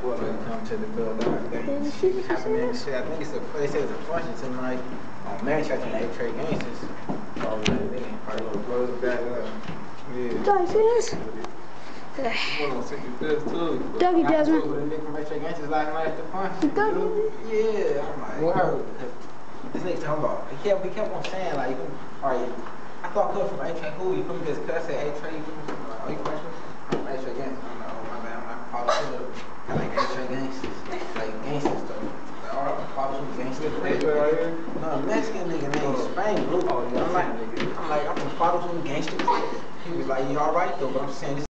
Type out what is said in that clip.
Well, they come to the building. Shit happening and shit. I think it's they say it's a function tonight on Mary Church and A Trade Gangsters. Oh, they can probably go close it back up. Yeah. Dog, see this? Dougie Jasmine. With the nigga from A Trade Gangsters last night at the function. Yeah, I'm like, wow. This nigga talking about, he kept on saying, like, alright, I thought Cuz from A Trade, who? You put me this Cuz say A Trade, oh, you question? I'm A Trade Gangsters. I'm like, oh, my bad, I'm like, follow shit up. I like A Trade Gangsters, like gangster stuff. Like, alright, follow some gangster shit. No, Mexican nigga named Spain, bro. I'm like, I'm from follow some gangster shit. He was like, you alright though, but I'm saying this.